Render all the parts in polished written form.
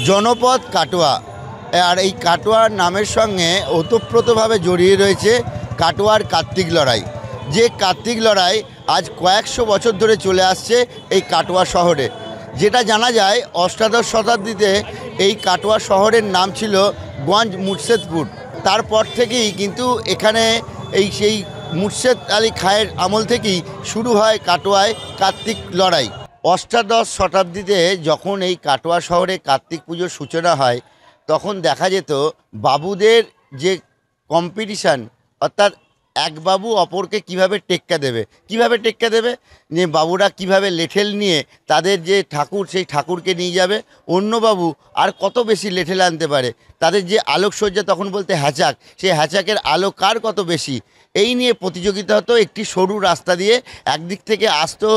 জনপদ কাটোয়া। আর এই কাটোয়ার নামের সঙ্গে ওতপ্রোতভাবে জড়িয়ে রয়েছে কাটোয়ার কার্তিক লড়াই। যে কার্তিক লড়াই আজ কয়েকশো বছর ধরে চলে আসছে এই কাটোয়া শহরে। যেটা জানা যায় অষ্টাদশ শতাব্দীতে এই কাটোয়া শহরের নাম ছিল গঞ্জ মুর্শেদপুর। তারপর থেকেই কিন্তু এখানে সেই মুর্শেদ আলী খাঁয়ের আমল থেকেই শুরু হয় কাটোয়ায় কার্তিক লড়াই। অষ্টাদশ শতাব্দীতে যখন এই কাটোয়া শহরে কার্তিক পুজোর সূচনা হয় তখন দেখা যেত বাবুদের যে কম্পিটিশান, অর্থাৎ এক বাবু অপরকে কিভাবে টেক্কা দেবে, যে বাবুরা কিভাবে লেঠেল নিয়ে তাদের যে ঠাকুর সেই ঠাকুরকে নিয়ে যাবে, অন্য বাবু আর কত বেশি লেঠেল আনতে পারে, তাদের যে আলোকসজ্জা তখন বলতে হ্যাচাক, সেই হ্যাচাকের আলো কার কত বেশি, এই নিয়ে প্রতিযোগিতা হতো। একটি সরু রাস্তা দিয়ে একদিক থেকে আসতো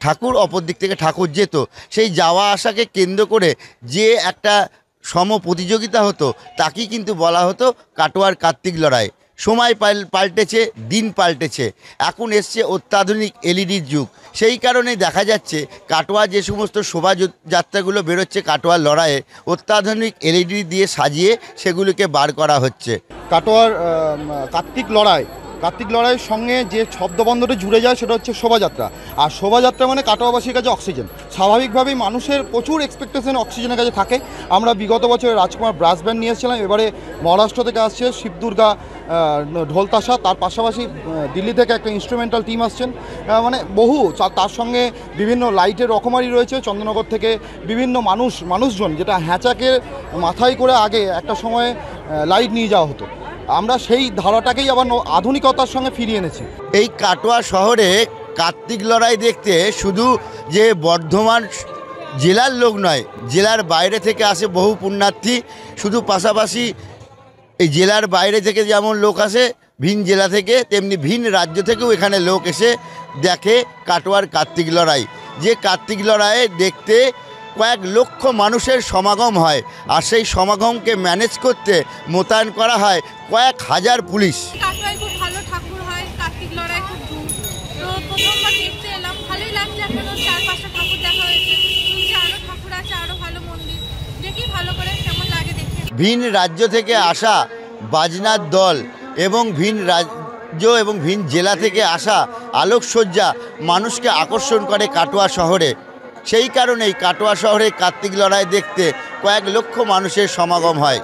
ঠাকুর, অপর দিক থেকে ঠাকুর যেত। সেই যাওয়া আসাকে কেন্দ্র করে যে একটা সম প্রতিযোগিতা হতো তাকেই কিন্তু বলা হতো কাটোয়ার কার্তিক লড়াই। সময় পাল্টেছে, দিন পাল্টেছে, এখন এসছে অত্যাধুনিক এলইডির যুগ। সেই কারণে দেখা যাচ্ছে কাটোয়া যে সমস্ত শোভাযাত্রাগুলো বেরোচ্ছে কাটোয়ার লড়াইয়ে অত্যাধুনিক এলইডি দিয়ে সাজিয়ে সেগুলিকে বার করা হচ্ছে। কাটোয়ার কার্তিক লড়াইয়ের সঙ্গে যে শব্দবন্ধটা জুড়ে যায় সেটা হচ্ছে শোভাযাত্রা। আর শোভাযাত্রা মানে কাটোয়াবাসীর কাছে অক্সিজেন। স্বাভাবিকভাবেই মানুষের প্রচুর এক্সপেকটেশন অক্সিজেনের কাছে থাকে। আমরা বিগত বছরে রাজকুমার ব্রাস ব্যান্ড নিয়ে এসেছিলাম, এবারে মহারাষ্ট্র থেকে আসছে শিবদুর্গা ঢোলতাশা, তার পাশাপাশি দিল্লি থেকে একটা ইনস্ট্রুমেন্টাল টিম আসছেন, মানে বহু, তার সঙ্গে বিভিন্ন লাইটের রকমারি রয়েছে। চন্দননগর থেকে বিভিন্ন মানুষজন, যেটা হ্যাচাকে মাথায় করে আগে একটা সময়ে লাইট নিয়ে যাওয়া হতো, আমরা সেই ধারাটাকেই আবার আধুনিকতার সঙ্গে ফিরিয়ে এনেছি। এই কাটোয়া শহরে কার্তিক লড়াই দেখতে শুধু যে বর্ধমান জেলার লোক নয়, জেলার বাইরে থেকে আসে বহু পুণ্যার্থী। শুধু পাশাপাশি এই জেলার বাইরে থেকে যেমন লোক আসে ভিন জেলা থেকে, তেমনি ভিন রাজ্য থেকেও এখানে লোক এসে দেখে কাটোয়ার কার্তিক লড়াই। যে কার্তিক লড়াইয়ে দেখতে কয়েক লক্ষ মানুষের সমাগম হয়, আর সেই সমাগমকে ম্যানেজ করতে মোতায়েন করা হয় কয়েক হাজার পুলিশ। কাটোয়ায় খুব ভালো ঠাকুর হয়, কার্তিক লড়াই খুব ধুম। তো প্রথমবার দেখতে এলাম, ভালোই লাগছে। এখনো 4-5টা ঠাকুর দেখা হয়েছে, আরও ঠাকুর আছে, আরও ভালো মন্দির, দেখি ভালো করে কেমন লাগে দেখে। ভিন রাজ্য থেকে আসা বাজনার দল এবং ভিন রাজ্য এবং ভিন জেলা থেকে আসা আলোকসজ্জা মানুষকে আকর্ষণ করে কাটোয়া শহরে। সেই কারণেই কাটোয়া শহরে কার্তিক লড়াই দেখতে কয়েক লক্ষ মানুষের সমাগম হয়।